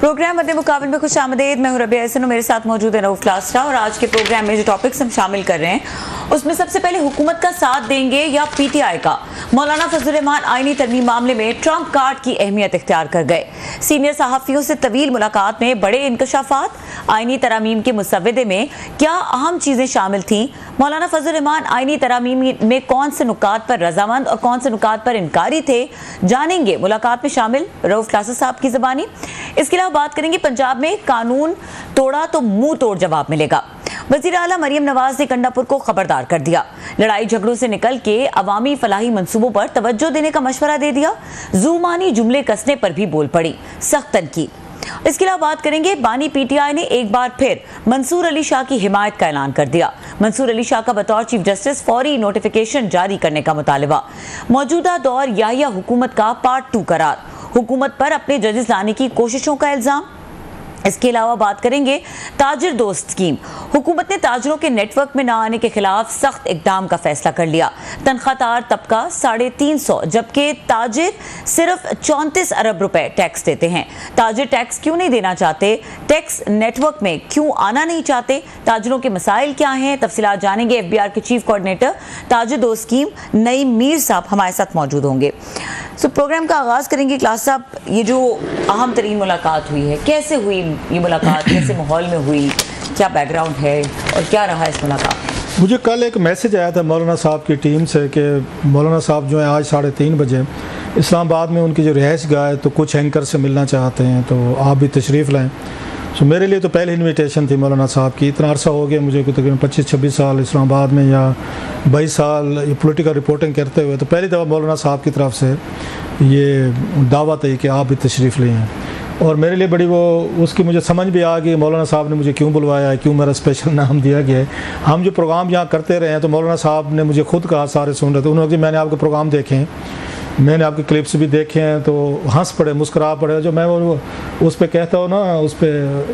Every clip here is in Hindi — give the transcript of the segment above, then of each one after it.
प्रोग्राम मध्य मुकाबले में खुश आमदेद। मैं हूं रबिया हसन, मेरे साथ मौजूद है रऊफ क्लासरा। और आज के प्रोग्राम में जो टॉपिक्स हम शामिल कर रहे हैं उसमें सबसे पहले हुकूमत का साथ देंगे या पीटीआई का। मौलाना फजल रहमान आईनी तरमीम मामले में ट्रंप कार्ड की अहमियत इख्तियार कर गए। सीनियर सहाफ़ियों से तवील मुलाकात में बड़े इंकशाफात। आईनी तरामीम के मुसव्वदे में क्या अहम चीज़ें शामिल थीं। मौलाना फजल रहमान आईनी तरामीम में कौन से नुकात पर रजामंद और कौन से नुकात पर इनकारी थे, जानेंगे मुलाकात में शामिल रऊफ क्लासरा साहब की ज़बानी। इसके अलावा बात करेंगे पंजाब में कानून तोड़ा तो मुंह तोड़ जवाब मिलेगा। वज़ीर आला मरियम नवाज ने गंडापुर को खबरदार कर दिया। लड़ाई झगड़ों से निकल के अवामी फलाही मंसूबों पर तवज्जो देने का मशवरा दे दिया। ज़ुबानी जुमले कसने पर भी बोल पड़ी, सख्त तनकीद। इसके अलावा बात करेंगे बानी पीटीआई ने एक बार फिर मंसूर अली शाह की हिमायत का ऐलान कर दिया। मंसूर अली शाह का बतौर चीफ जस्टिस फौरी नोटिफिकेशन जारी करने का मुतालबा। मौजूदा दौर याहिया हुकूमत का पार्ट 2 करार। हुकूमत पर अपने जजेस लाने की कोशिशों का इल्जाम। इसके अलावा बात करेंगे ताजिर दोस्त स्कीम। हुकूमत ने ताजरों के नेटवर्क में न आने के खिलाफ सख्त इकदाम का फैसला कर लिया। तनख्वाहदार तबका 350, जबकि ताजिर सिर्फ 34 अरब रुपए टैक्स देते हैं। ताजिर टैक्स क्यों नहीं देना चाहते, टैक्स नेटवर्क में क्यों आना नहीं चाहते, ताजरों के मसाइल क्या हैं, तफसीलात जानेंगे। FBR के चीफ कोऑर्डिनेटर ताजिर दोस्त स्कीम नईम मीर साहब हमारे साथ मौजूद होंगे। प्रोग्राम का आगाज़ करेंगे। क्लास साहब, ये जो अहम तरीन मुलाकात हुई है, कैसे हुई ये मुलाकात, कैसे माहौल में हुई, क्या बैकग्राउंड है और क्या रहा इस मुलाकात? मुझे कल एक मैसेज आया था मौलाना साहब की टीम से कि मौलाना साहब जो है आज 3:30 बजे इस्लामाबाद में उनकी जो रिहाइश गाह है तो कुछ एंकर से मिलना चाहते हैं, तो आप भी तशरीफ़ लाएँ। तो मेरे लिए तो पहली इनविटेशन थी मौलाना साहब की। इतना अरसा हो गया मुझे को तकरीबन 25-26 साल इस्लामाबाद में या 22 साल ये पॉलिटिकल रिपोर्टिंग करते हुए, तो पहली दफ़ा मौलाना साहब की तरफ से ये दावत है कि आप भी तशरीफ़ लें। और मेरे लिए बड़ी वो उसकी मुझे समझ भी आ गई मौलाना साहब ने मुझे क्यों बुलवाया है, क्यों मेरा स्पेशल नाम दिया गया है। हम जो प्रोग्राम यहाँ करते रहे हैं तो मौलाना साहब ने मुझे खुद कहा, सारे सुन रहे थे, उन्होंने मैंने आपके प्रोग्राम देखे हैं, मैंने आपके क्लिप्स भी देखे हैं, तो हंस पड़े, मुस्कुरा पड़े। जो मैं वो उस पर कहता हूँ ना, उस पर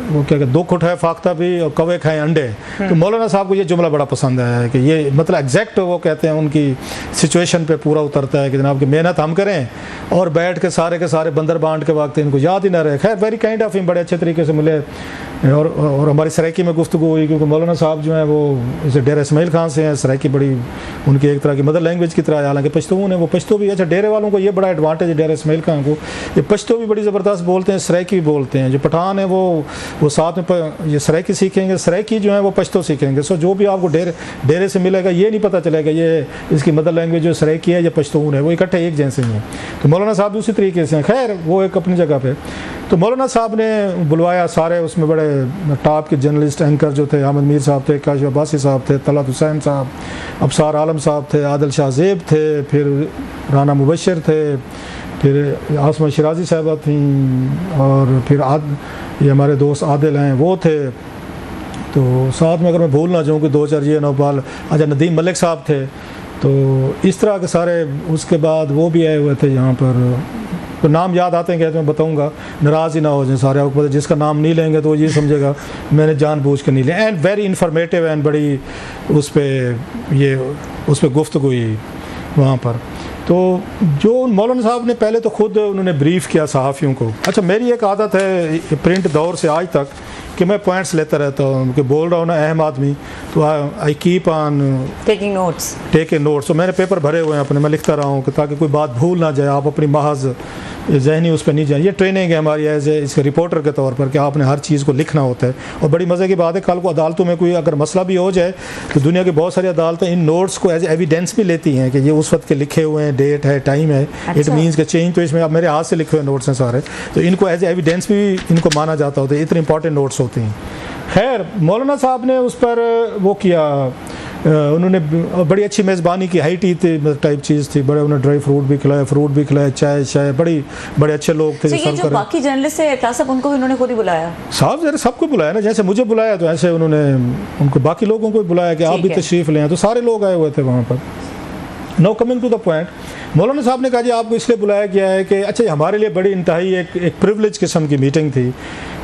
वो क्या कहते, 2 खुट है फाख्ता भी और कौवे खाएँ अंडे। तो मौलाना साहब को ये जुमला बड़ा पसंद आया है कि ये मतलब एग्जैक्ट वो कहते हैं उनकी सिचुएशन पे पूरा उतरता है कि जनाब की मेहनत हम करें और बैठ के सारे बंदर बांट के वक्त इनको याद ही ना रहे। खैर वेरी काइंड ऑफ हिम, बड़े अच्छे तरीके से मिले और हमारी सराइकी में गुफ्तगू हुई, क्योंकि मौलाना साहब जो है वो इसे डेरा इस्माइल खान से हैं। सराइकी बड़ी उनकी एक तरह की मदर लैंग्वेज की तरह, हालांकि पश्तून है, वो पश्तो भी अच्छा। डेरे वालों को ये बड़ा एडवांटेज है डेरा इस्माइल खान को, ये पश्तो भी बड़ी ज़बरदस्त बोलते हैं, सराइकी भी बोलते हैं। जो पठान है वो साथ में ये सराइकी सीखेंगे, सराइकी जो है वो पश्तो सीखेंगे। सो जो भी आपको डेरे से मिलेगा ये नहीं पता चलेगा ये इसकी मदर लैंग्वेज जो सराइकी है या पश्तून है, वो इकट्ठे एक जैसे ही हैं। तो मौलाना साहब दूसरी तरीके से हैं। खैर वो एक अपनी जगह पर। तो मौलाना साहब ने बुलवाया सारे, उसमें बड़े टॉप के जर्नलिस्ट एंकर जो थे, अहमद मीर साहब थे, काशिफ अब्बासी साहब थे, तलत हुसैन साहब, अबसार आलम साहब थे, आदिल शाह ज़ेब थे, फिर राना मुबशर थे, फिर आसमा शिराजी साहबा थी, और फिर ये हमारे दोस्त आदिल हैं वो थे। तो साथ में अगर मैं भूल ना जाऊँ कि 2-4 ये नौपाल, अच्छा नदीम मलिक साहब थे। तो इस तरह के सारे, उसके बाद वो भी आए हुए थे यहाँ पर। तो नाम याद आते हैं कहते मैं बताऊंगा, नाराज़ ही ना हो जाए सारे। आपको पता जिसका नाम नहीं लेंगे तो ये समझेगा मैंने जानबूझ के नहीं लिया। एंड वेरी इन्फॉर्मेटिव एंड बड़ी उस पर गुफ्तगू हुई वहाँ पर। तो जो मौलाना साहब ने पहले तो ख़ुद उन्होंने ब्रीफ़ किया सहाफ़ियों को। अच्छा मेरी एक आदत है प्रिंट दौर से आज तक कि मैं पॉइंट्स लेता रहता हूँ, कि बोल रहा हूँ ना अहम आदमी, तो I keep on taking notes. तो मैंने पेपर भरे हुए हैं अपने, मैं लिखता रहा हूँ कि ताकि कोई बात भूल ना जाए, आप अपनी महज जहनी उस पर नहीं जाए। ये ट्रेनिंग है हमारी एज ए इसके रिपोर्टर के तौर पर कि आपने हर चीज़ को लिखना होता है। और बड़ी मज़े की बात है, कल को अदालतों में कोई अगर मसला भी हो जाए तो दुनिया की बहुत सारी अदालतें इन नोट्स को एज एविडेंस भी लेती हैं कि ये उस वक्त के लिखे हुए हैं, डेट है, टाइम है। इट मीन्स के चेंज तो इसमें अब मेरे हाथ से लिखे हुए नोट्स हैं सारे, तो इनको एज एविडेंस भी इनको माना जाता होता है, इतने इंपॉर्टेंट नोट्स होते हैं। खैर मौलाना साहब ने उस पर वो किया, उन्होंने बड़ी अच्छी मेज़बानी की, हाई टी टाइप चीज़ थी, बड़े उन्होंने ड्राई फ्रूट भी खिलाया, चाय बड़े अच्छे लोग थे। ये जो बाकी जर्नलिस्ट है क्लास साहब, उनको भी उन्होंने खुद ही बुलाया? साहब जरा सबको बुलाया ना, जैसे मुझे बुलाया तो ऐसे उन्होंने उनको बाकी लोगों को बुलाया कि आप भी तशरीफ़ लें। तो सारे लोग आए हुए थे वहाँ पर। Now coming to the point, मौलाना साहब ने कहा जी आपको इसलिए बुलाया गया है कि अच्छा हमारे लिए बड़ी इंतहाई एक प्रिविलेज किस्म की मीटिंग थी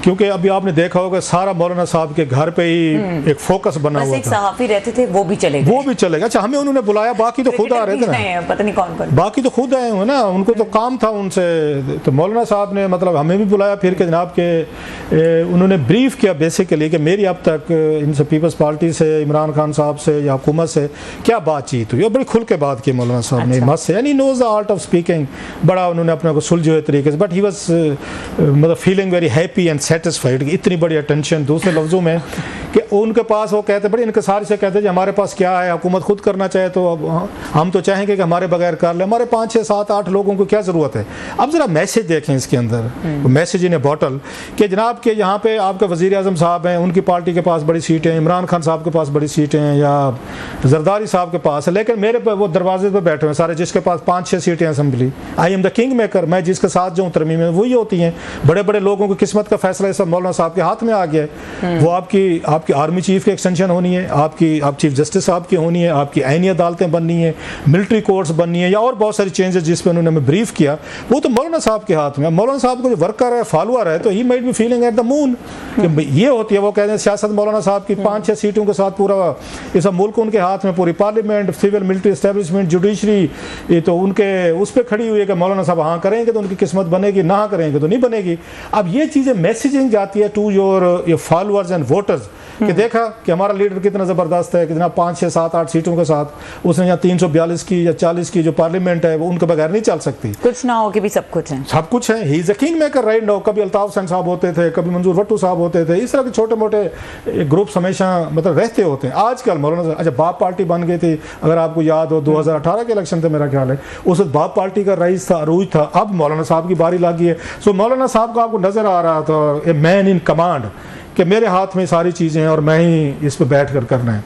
क्योंकि अभी आपने देखा होगा सारा मौलाना साहब के घर पे ही एक फोकस बना हुआ था। एक सहाफ़ी रहते थे वो भी चले गए। अच्छा, हमें उन्होंने बुलाया, बाकी तो खुद आ रहे थे ना, पता नहीं कौन बाकी तो खुद आए हुए ना, उनको तो काम था उनसे। तो मौलाना साहब ने मतलब हमें भी बुलाया फिर के जनाब के उन्होंने ब्रीफ किया बेसिकली कि मेरी अब तक इनसे पीपल्स पार्टी से, इमरान खान साहब से या हुकूमत से क्या बातचीत हुई, और बड़ी खुल के बात की मौलाना साहब ने मत से, यानी knows the art of speaking, बड़ा उन्होंने अपने को सुलझे हुए तरीके से, बट ही वाज मतलब feeling very happy and satisfied. इतनी बड़ी अटेंशन, दूसरे लफ्ज़ों में कि उनके पास वो कहते बड़े इनकसार से कहते हैं हमारे पास क्या है, हुकूमत खुद करना चाहे तो अब हम तो चाहेंगे कि हमारे बगैर कर ले, हमारे 5, 6, 7, 8 लोगों को क्या ज़रूरत है। अब ज़रा मैसेज देखें इसके अंदर, मैसेज इन ए बॉटल कि जनाब के यहाँ पे आपके वज़ीर आज़म साहब हैं, उनकी पार्टी के पास बड़ी सीटें हैं, इमरान खान साहब के पास बड़ी सीटें हैं या जरदारी साहब के पास है, लेकिन मेरे पे वो दरवाजे पर बैठे हुए सारे जिसके पास 5, 6 सीटें assembly, I am the king maker, मैं जिसके साथ जाऊँ तरमीम में वही होती हैं। बड़े बड़े लोगों की किस्मत का फैसला इस मौलाना साहब के हाथ में आ गया है। वो आपकी आर्मी चीफ की एक्सटेंशन होनी है, आप चीफ जस्टिस साहब की होनी है, आपकी आईनी अदालतें बननी है, मिलिट्री कोर्ट्स बननी है, या और बहुत सारी चेंजेस जिस पे उन्होंने हमें ब्रीफ किया, वो तो मौलाना साहब के हाथ में। मौलाना साहब को जो वर्कर है, फॉलोअर है, तो he might be feeling at the moon कि ये होती है। वो कहते हैं सियासत मौलाना साहब की 5, 6 सीटों के साथ पूरा इस मुल्क उनके हाथ में, पूरी parliament, civil military establishment, judiciary, ये तो उनके उस पर खड़ी हुई है कि मौलाना साहब हाँ करेंगे तो उनकी किस्मत बनेगी, ना करेंगे तो नहीं बनेगी। अब ये चीज़ें मैसेजिंग जाती है to your followers and voters कि देखा कि हमारा लीडर कितना ज़बरदस्त है, कितना 5, 6, 7, 8 सीटों के साथ उसने यहाँ 342 की या 40 की जो पार्लियामेंट है वो उनके बगैर नहीं चल सकती। कुछ ना हो कि भी सब कुछ है, सब कुछ है। He is a king maker right now. कभी अल्ताफ हुसैन साहब होते थे, कभी मंजूर भट्टू साहब होते थे, इस तरह के छोटे मोटे ग्रुप्स हमेशा मतलब रहते होते हैं। आजकल मौलाना अच्छा बाप पार्टी बन गई थी, अगर आपको याद हो 2018 के इलेक्शन थे मेरा ख्याल है, उस वक्त बाप पार्टी का रईस था, अरूज था, अब मौलाना साहब की बारी लगी है। सो मौलाना साहब को आपको नज़र आ रहा था ए मैन इन कमांड कि मेरे हाथ में सारी चीज़ें हैं और मैं ही इस पर बैठ कर करना है।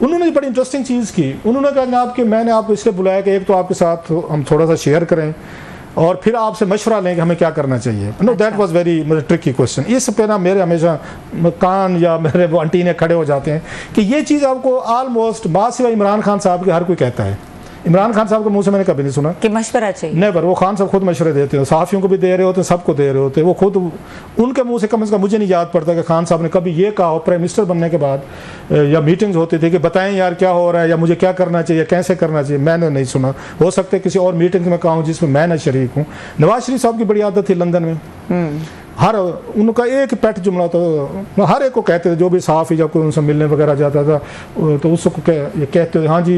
उन्होंने बड़ी इंटरेस्टिंग चीज़ की, उन्होंने कहा जनाब कि मैंने आपको इसलिए बुलाया कि एक तो आपके साथ हम थोड़ा सा शेयर करें और फिर आपसे मशवरा लें कि हमें क्या करना चाहिए। Know that was very tricky question. इस पे ना मेरे हमेशा कान या मेरे वो अंटीने खड़े हो जाते हैं कि ये चीज़ आपको ऑलमोस्ट माँ सिवा इमरान खान साहब के हर कोई कहता है। इमरान खान साहब के मुंह से मैंने कभी नहीं सुना कि मशवरा चाहिए, नेवर। वो खान साहब खुद मशवरे देते हैं, सहाफ़ियों को भी दे रहे होते हैं, सबको दे रहे होते हैं। वो खुद उनके मुंह से कम मुझे नहीं याद पड़ता कि खान साहब ने कभी ये कहा हो प्राइम मिनिस्टर बनने के बाद या मीटिंग्स होती थी कि बताएं यार क्या हो रहा है या मुझे क्या करना चाहिए, कैसे करना चाहिए। मैंने नहीं सुना। हो सकता है किसी और मीटिंग में कहा हूँ जिसमें मैं न शरीक हूँ। नवाज शरीफ साहब की बड़ी आदत थी लंदन में, हर उनका एक पेट जुमला तो हर एक को कहते थे, जो भी सहाफ़ी जब कोई उनसे मिलने वगैरह जाता था तो उसको ये कहते थे हाँ जी,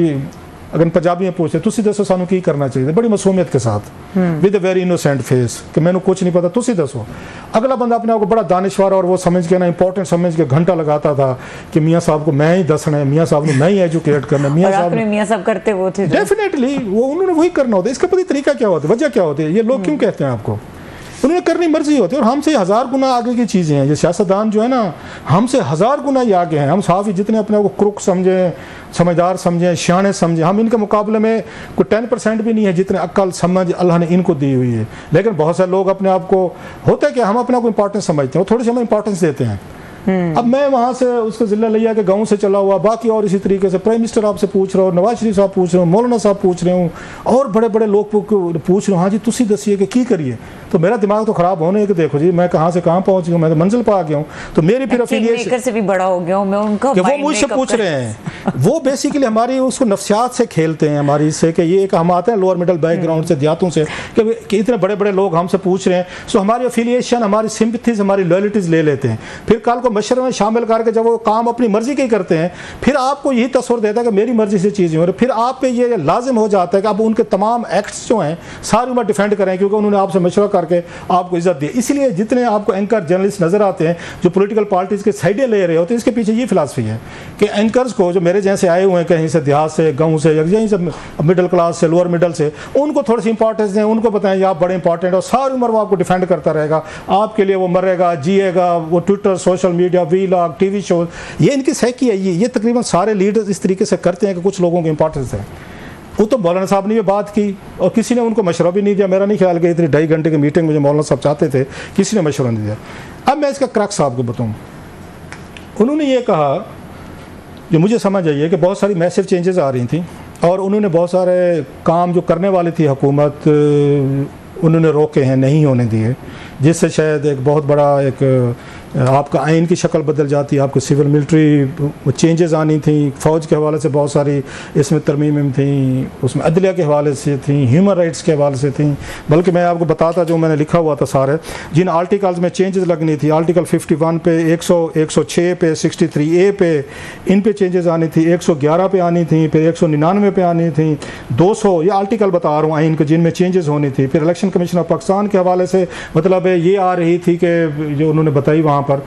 अगर पंजाबी में पूछते तुसी दसो सानू की करना चाहिए, बड़ी मासूमियत के साथ with a very innocent face कि मैंने कुछ नहीं पता, तुसी दसो। अगला बंदा अपने आप को बड़ा दानिशवार और वो समझ के ना इंपॉर्टेंट समझ के घंटा लगाता था कि मियाँ साहब को मैं ही दसना है, मियाँ साहब ने मैं ही एजुकेट करना है। मियाँ साहब करते वो थे, डेफिनेटली वो उन्होंने वही करना होता है। इसका पता तरीका क्या होता है, वजह क्या होती है, ये लोग क्यों कहते हैं आपको, उन्होंने करनी मर्जी होती है। और हमसे 1000 गुना आगे की चीज़ें हैं। ये सियासतदान जो है ना, हमसे 1000 गुना ही आगे हैं। हम साफ़ी जितने अपने को क्रुक समझें, समझदार समझें, शाने समझें, हम इनके मुकाबले में कोई 10% भी नहीं है जितने अक्ल समझ अल्लाह ने इनको दी हुई है। लेकिन बहुत सारे लोग अपने आप को होता है कि हम अपने आप को इंपॉर्टेंस समझते हैं, वो थोड़ी सी हमें इंपॉर्टेंस देते हैं। अब मैं वहाँ से उसका ज़िला लिया कि गाँव से चला हुआ, बाकी और इसी तरीके से प्राइम मिनिस्टर आपसे पूछ रहा हूँ, नवाज शरीफ साहब पूछ रहे हूँ, मौलाना साहब पूछ रहे हूँ, और बड़े बड़े लोग पूछ रहे हूँ हाँ जी तुसी दसिए कि करिए। तो मेरा दिमाग तो ख़राब होने है कि देखो जी मैं कहाँ से कहाँ पहुँच गया, मैं तो मंजिल पर आ गया हूँ। तो मेरी फिर अफिलिएशन से भी बड़ा हो गया हूँ मैं उनका, वो मुझसे पूछ रहे हैं। वो बेसिकली हमारी उसको नफ्सियात से खेलते हैं हमारी, इससे कि ये एक हम आते हैं लोअर मिडल बैकग्राउंड से, देहातों से, कि इतने बड़े बड़े लोग हमसे पूछ रहे हैं। सो हमारी अफिलिएशन, हमारी सिंपथीज, हमारी लॉयल्टीज ले लेते हैं। फिर कल को मशवरे में शामिल करके जब वो काम अपनी मर्जी के करते हैं, फिर आपको यही तस्वर देता है कि मेरी मर्जी से चीज़ें हो रही, फिर आप पे ये लाजिम हो जाता है कि आप उनके तमाम एक्ट्स जो हैं सारी उम्र डिफेंड करें, क्योंकि उन्होंने आपसे मशवरा करके आपको इज्जत दी। इसलिए जितने आपको एंकर जर्नलिस्ट नजर आते हैं जो पॉलिटिकल पार्टीज के साइडें ले रहे होते हैं, इसके पीछे ये फिलासफी है कि एंकर्स को, जो मेरे जैसे आए हुए हैं कहीं से देहात से, गाँव से, यहीं से मिडिल क्लास से, लोअर मिडल से, उनको थोड़ी सी इंपॉर्टेंस दें, उनको बताएं आप बड़े इंपॉर्टेंट, और सारी उम्र वो आपको डिफेंड करता रहेगा, आपके लिए वो मरेगा, जिएगा, वो Twitter, social media, vlog, TV show, ये इनकी सहकी है। ये तकरीबन सारे लीडर्स इस तरीके से करते हैं कि कुछ लोगों को इंपॉर्टेंस है। वो तो मौलाना साहब ने ये बात की और किसी ने उनको मशवरा भी नहीं दिया। मेरा नहीं ख्याल कि इतनी 2.5 घंटे की मीटिंग मुझे मौलाना साहब चाहते थे, किसी ने मशवरा नहीं दिया। अब मैं इसका क्रक्स आपको बताऊँ। उन्होंने ये कहा, जो मुझे समझ आई है कि बहुत सारी मैसिव चेंजेस आ रही थी और उन्होंने बहुत सारे काम जो करने वाली थी हुकूमत, उन्होंने रोके हैं, नहीं होने दिए, जिससे शायद एक बहुत बड़ा एक आपका आइन की शक्ल बदल जाती है, आपको सिविल मिलिट्री चेंजेस आनी थी, फ़ौज के हवाले से बहुत सारी इसमें तरमीमें थी, उसमें अदलिया के हवाले से थी, ह्यूमन राइट्स के हवाले से थी। बल्कि मैं आपको बताता जो मैंने लिखा हुआ था सारे जिन आर्टिकल्स में चेंजेस लगनी थी, आर्टिकल 51 पे, 106 पे, 63A पे, इन पे चेंजेस आनी थी, 111 पे आनी थी, फिर 199 पे आनी थी, 200 ये आर्टिकल बता रहा हूँ आइन के जिनमें चेंजेस होनी थी। फिर इलेक्शन कमीशन ऑफ पाकिस्तान के हवाले से मतलब ये आ रही थी कि जो उन्होंने बताई वहाँ पर,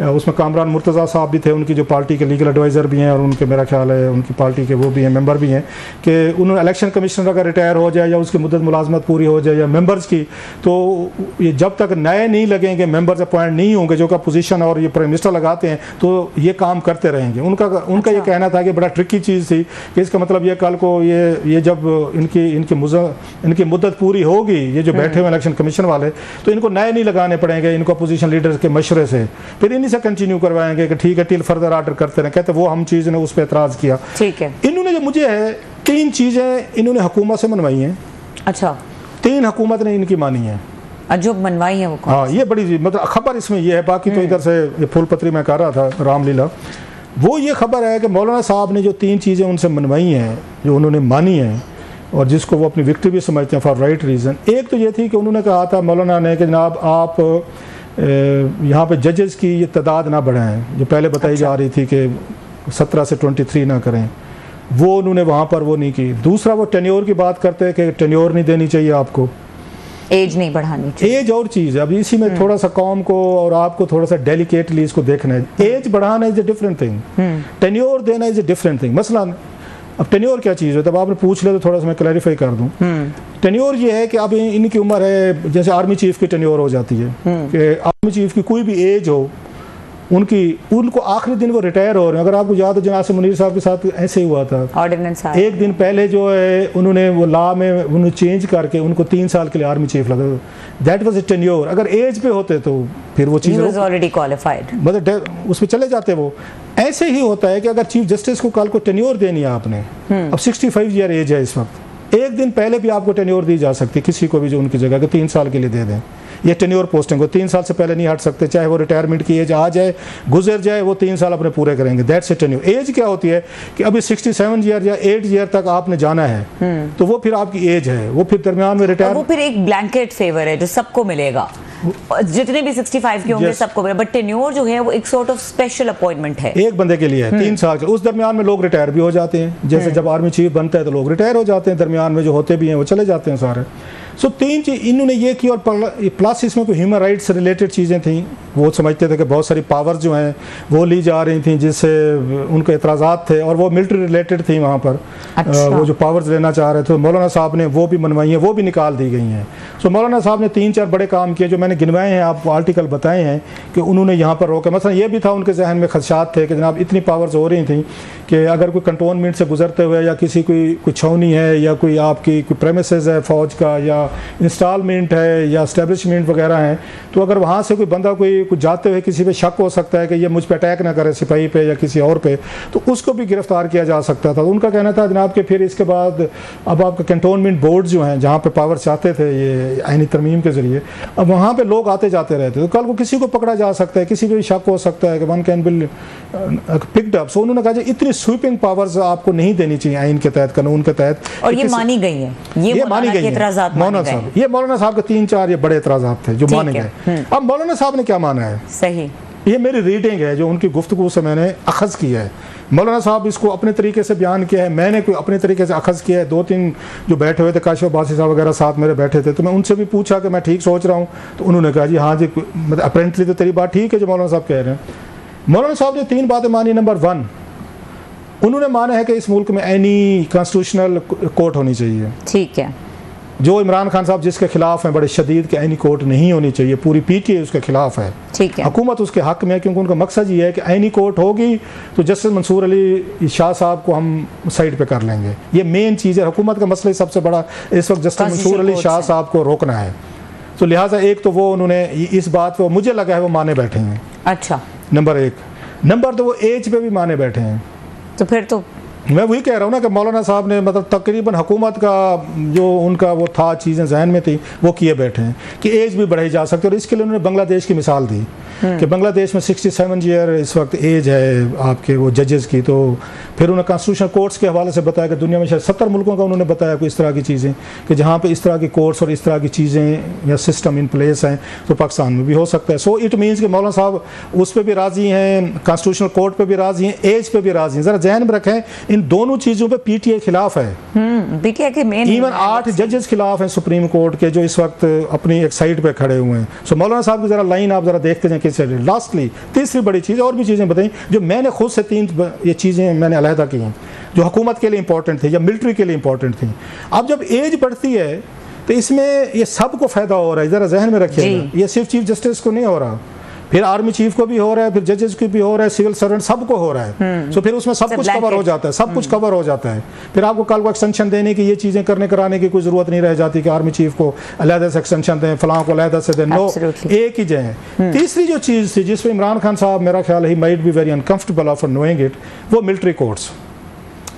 उसमें कामरान मुर्तज़ा साहब भी थे, उनकी जो पार्टी के लीगल एडवाइज़र भी हैं और उनके मेरा ख्याल है उनकी पार्टी के वो भी हैं, मेंबर भी हैं, कि उन्होंने इलेक्शन कमिश्नर अगर रिटायर हो जाए या उसकी मुद्दत मुलाजमत पूरी हो जाए या मेंबर्स की, तो ये जब तक नए नहीं लगेंगे, मेंबर्स अपॉइंट नहीं होंगे जो का पोजीशन और ये प्राइम मिनिस्टर लगाते हैं, तो ये काम करते रहेंगे। उनका ये कहना था कि बड़ा ट्रिकी चीज़ थी कि इसका मतलब ये कल को ये जब इनकी मुद्दत पूरी होगी, ये जो बैठे हुए इलेक्शन कमीशन वाले, तो इनको नए नहीं लगाने पड़ेंगे, इनको अपोजिशन लीडर्स के मशवरे से फिर इन्हीं से कंटिन्यू करवाएंगे कि ठीक है टिल फर्दर आर्डर करते रहे। कहते वो हम चीज़ ने उस पर एतराज़ किया। ठीक है, इन्होंने जो मुझे है 3 चीज़ें इन्होंने हुकूमत से मनवाई हैं। अच्छा, 3 हुकूमत ने इनकी मानी है, जो मनवाई है वो कौन? हाँ, ये बड़ी मतलब खबर इसमें ये है। बाकी तो इधर से ये फूल पत्री में कर रहा था रामलीला, वो ये खबर है कि मौलाना साहब ने जो 3 चीज़ें उनसे मनवाई हैं, जो उन्होंने मानी हैं और जिसको वो अपनी विक्ट्री भी समझते हैं फॉर राइट रीज़न। एक तो ये थी कि उन्होंने कहा था मौलाना ने कि जनाब आप यहाँ पे जजेस की ये तादाद ना बढ़ाएं, जो पहले बताई जा रही थी कि 17 से 23 ना करें, वो उन्होंने वहाँ पर वो नहीं की। दूसरा वो टेन्योर की बात करते हैं कि टेन्योर नहीं देनी चाहिए, आपको एज नहीं बढ़ानी चाहिए। एज और चीज़ है, अभी इसी में थोड़ा सा कौम को और आपको थोड़ा सा डेलिकेटली इसको देखना है। एज बढ़ाना is a different thing, tenure देना इज़ ए डिफरेंट थिंग। मसला अब टेन्योर क्या चीज़ है, तब आपने पूछ लिया तो थोड़ा सा मैं क्लैरिफाई कर दूं। टेन्योर ये है कि अब इनकी उम्र है, जैसे आर्मी चीफ की टेन्योर हो जाती है कि आर्मी चीफ की कोई भी एज हो, उनको आखिरी दिन वो रिटायर हो रहे हैं। अगर आपको याद हो जनाब मुनीर साहब के साथ ऐसे ही हुआ था, ऑर्डिनेंस एक दिन पहले जो है उन्होंने वो लॉ में उन्होंने चेंज करके उनको 3 साल के लिए आर्मी चीफ लगा। That was a tenure. अगर एज पे होते तो फिर वो चीज़ ऑलरेडी क्वालिफाइड, मतलब उसमें चले जाते वो। ऐसे ही होता है कि अगर चीफ जस्टिस को कल को टेन्योर देनी है आपने, अब 65 ईयर एज है इस वक्त, एक दिन पहले भी आपको टेन्योर दी जा सकती है किसी को भी जो उनकी जगह के 3 साल के लिए दे दें। ये टेन्योर पोस्टिंग को 3 साल से पहले नहीं हट सकते, चाहे वो रिटायरमेंट की एज आ जाए गुजर जाए, वो 3 साल अपने पूरे करेंगे। That's a tenure. एज क्या होती है कि अभी 67 ईयर या 8 ईयर तक आपने जाना है, तो वो फिर आपकी एज है, वो फिर दरमियान में रिटायर, वो फिर एक ब्लैंकेट फेवर है जो सबको मिलेगा, जितने भी 65 के होंगे सबको मिलेगा। बट टेन्योर जो है वो एक सॉर्ट ऑफ स्पेशल अपॉइंटमेंट है, एक बंदे के लिए है 3 साल के। उस दरमियान में लोग रिटायर भी हो जाते हैं, जैसे जब आर्मी चीफ बनता है तो लोग रिटायर हो जाते हैं, दरमियान में जो होते भी हैं वो चले जाते हैं सारे। सो 3 चीज़ इन्होंने ये की। और प्लस इसमें कोई ह्यूमन राइट्स रिलेटेड चीज़ें थी, वो समझते थे कि बहुत सारी पावर्स जो हैं वो ली जा रही थी, जिससे उनके एतराज़ात थे, और वो मिलिट्री रिलेटेड थी वहाँ पर। अच्छा। वो जो पावर्स लेना चाह रहे थे मौलाना साहब ने वो भी मनवाई हैं, वो भी निकाल दी गई हैं। सो मौलाना साहब ने 3-4 बड़े काम किए जो मैंने गिनवाए हैं, आपको आर्टिकल बताए हैं कि उन्होंने यहाँ पर रोके। मतलब ये भी था उनके जहन में खदशात थे कि जनाब इतनी पावर्स हो रही थी कि अगर कोई कंटोनमेंट से गुजरते हुए या किसी कोई छावनी है या कोई आपकी कोई प्रेमिसेस है फ़ौज का या इंस्टॉलमेंट है या एस्टेब्लिशमेंट वगैरह हैं, तो अगर वहाँ से कोई बंदा कोई जाते हुए किसी पे शक हो सकता है कि ये मुझ पे अटैक ना करे, सिपाही पे या किसी और पे, तो उसको भी गिरफ्तार किया जा सकता था। उनका कहना था जनाब कि फिर इसके बाद अब आपका कंटोनमेंट बोर्ड जो हैं जहाँ पे पावर चाहते थे ये आईनी तरमीम के ज़रिए, अब वहाँ पे लोग आते जाते रहते, तो कल को किसी को पकड़ा जा सकता है, किसी पे भी शक हो सकता है कि one can be picked up. So उन्होंने कहा इतनी स्वीपिंग पावर्स आपको नहीं देनी चाहिए आइन के तहत, कानून के तहत, और ये मानी गई है, ये मानी गई है। मौलाना साहब, ये मौलाना साहब के 3-4 ये बड़े एतराज़ात थे जो माने गए। अब मौलाना साहब ने क्या माना है, सही, ये मेरी रीडिंग है जो उनकी गुफ्तगू से मैंने अखज़ किया है। मौलाना साहब इसको अपने तरीके से बयान किया है, मैंने कोई अपने तरीके से अखज़ किया है। 2-3 जो बैठे हुए थे, काशिफ अब्बासी साहब वगैरह साथ मेरे बैठे थे, तो मैं उनसे भी पूछा कि मैं ठीक सोच रहा हूँ, तो उन्होंने कहा जी हाँ जी, मतलब अपेरेंटली तो तेरी बात ठीक है जो मौलाना साहब कह रहे हैं। मौलाना साहब ने 3 बातें मानी। नंबर 1, उन्होंने माना है कि इस मुल्क में एनी कॉन्स्टिट्यूशनल कोर्ट होनी चाहिए। ठीक है, जो इमरान खान साहब जिसके खिलाफ हैं बड़े शदीद के आईनी कोर्ट नहीं होनी चाहिए, पूरी पीटीआई उसके खिलाफ है। ठीक है, हुकूमत उसके हक में है, क्योंकि उनका मकसद ये है कि आईनी कोर्ट होगी तो जस्टिस मंसूर अली शाह साहब को हम साइड पे कर लेंगे। ये मेन चीज़ है, हुकूमत का मसला सबसे बड़ा इस वक्त जस्टिस मंसूर अली शाह साहब को रोकना है। तो लिहाजा एक तो वो उन्होंने इस बात को मुझे लगा है वो माने बैठे हैं। अच्छा, नंबर 1। नंबर 2, वो एज पे भी माने बैठे हैं। तो फिर तो मैं वही कह रहा हूँ ना कि मौलाना साहब ने मतलब तकरीबन हुकूमत का जो उनका वो था, चीज़ें जहन में थी, वो किए बैठे हैं कि एज भी बढ़ाई जा सकती है। और इसके लिए उन्होंने बांग्लादेश की मिसाल दी कि बांग्लादेश में 67 ईयर इस वक्त एज है आपके वो जजेस की। तो फिर उन्होंने कॉन्स्टिट्यूशनल कोर्ट्स के हवाले से बताया कि दुनिया में शायद 70 मुल्कों का उन्होंने बताया कोई इस तरह की चीज़ें कि जहाँ पे इस तरह की कोर्ट्स और इस तरह की चीज़ें या सिस्टम इन प्लेस हैं, तो पाकिस्तान में भी हो सकता है। सो इट मीन्स कि मौलाना साहब उस पर भी राज़ी हैं, कॉन्स्टिट्यूशनल कोर्ट पर भी राज़ी हैं, एज पे भी राज़ी हैं। ज़रा जहन में रखें इन दोनों चीज़ों पे पीटीआई खिलाफ है। पीटीआई के मेन इवन 8 जजेस खिलाफ हैं सुप्रीम कोर्ट के, जो इस वक्त अपनी एक साइड पे खड़े हुए हैं। सो मौलाना साहब की ज़रा लाइन आप ज़रा देखते जाएं किस साइड। लास्टली तीसरी बड़ी चीज़ और भी चीज़ें बताई जो मैंने खुद से 3 ये चीज़ें मैंने अलहदा की हैं जो हुकूमत के लिए इंपॉर्टेंट थी या मिलिट्री के लिए इंपॉर्टेंट थी। अब जब एज बढ़ती है तो इसमें ये सबको फ़ायदा हो रहा है, ज़रा जहन में रखिएगा। ये सिर्फ चीफ जस्टिस को नहीं हो रहा, फिर आर्मी चीफ को भी हो रहा है, फिर जजेस को भी हो रहा है, सिविल सर्वेंट सबको हो रहा है। सो फिर उसमें सब कुछ कवर हो जाता है, सब कुछ कवर हो जाता है। फिर आपको कल को एक्सटेंशन देने की, ये चीज़ें करने कराने की कोई ज़रूरत नहीं रह जाती कि आर्मी चीफ को अलहदा से एक्सटेंशन दें, फलां को अलहदा से दें। नो, एक ही जगह। तीसरी जो चीज़ थी जिसमें इमरान खान साहब मेरा ख्याल he might be very uncomfortable after knowing it, वो मिलिट्री कोर्ट्स।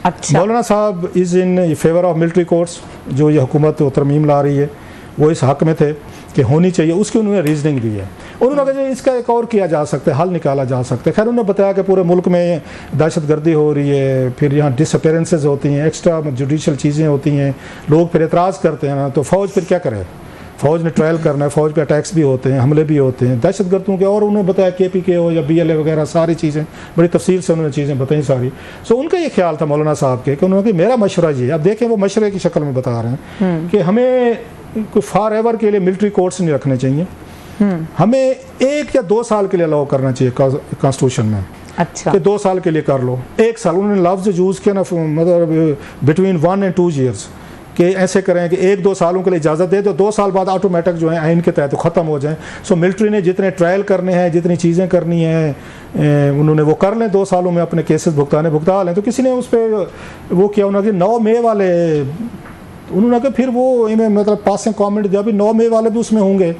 अच्छा, मौलाना साहब is in favour of military courts. जो ये हुकूमत तरमीम ला रही है वो इस हक़ में थे कि होनी चाहिए, उसकी उन्होंने रीजनिंग दी है। उन्होंने कहा इसका एक और किया जा सकता है, हल निकाला जा सकता है। खैर उन्होंने बताया कि पूरे मुल्क में दहशतगर्दी हो रही है, फिर यहाँ डिसअपेरेंसेस होती हैं, एक्स्ट्रा जुडिशल चीज़ें होती हैं, लोग फिर एतराज़ करते हैं ना, तो फ़ौज फिर क्या करे? फ़ौज ने ट्रायल करना है, फ़ौज पे अटैक्स भी होते हैं, हमले भी होते हैं दहशतगर्दों के। और उन्होंने बताया KPK हो या BLA वगैरह सारी चीज़ें बड़ी तफसील से उन्होंने चीज़ें बताई सारी। सो उनका ये ख्याल था मौलाना साहब के कि उन्होंने कहा मेरा मशवरा ये, अब देखें वो मशवरे की शक्ल में बता रहे हैं कि हमें कोई फॉर एवर के लिए मिलिट्री कोर्ट्स नहीं रखने चाहिए, हमें 1 या 2 साल के लिए अलाउ करना चाहिए कॉन्स्टिट्यूशन में। अच्छा, कि 2 साल के लिए कर लो, 1 साल। उन्होंने लफ्ज़ यूज़ किया ना, मतलब बिटवीन 1 and 2 years कि ऐसे करें कि 1-2 सालों के लिए इजाज़त दे दो, 2 साल बाद ऑटोमेटिक जो है आइन के तहत ख़त्म हो जाए। सो मिलिट्री ने जितने ट्रायल करने हैं, जितनी चीज़ें करनी हैं, उन्होंने वो कर लें, 2 सालों में अपने केसेस भुगता लें। तो किसी ने उस पर वो किया, उन्होंने 9 मई वाले, उन्होंने कहा फिर वो इन्हें मतलब पासिंग कमेंट दिया भी 9 मई वाले भी उसमें होंगे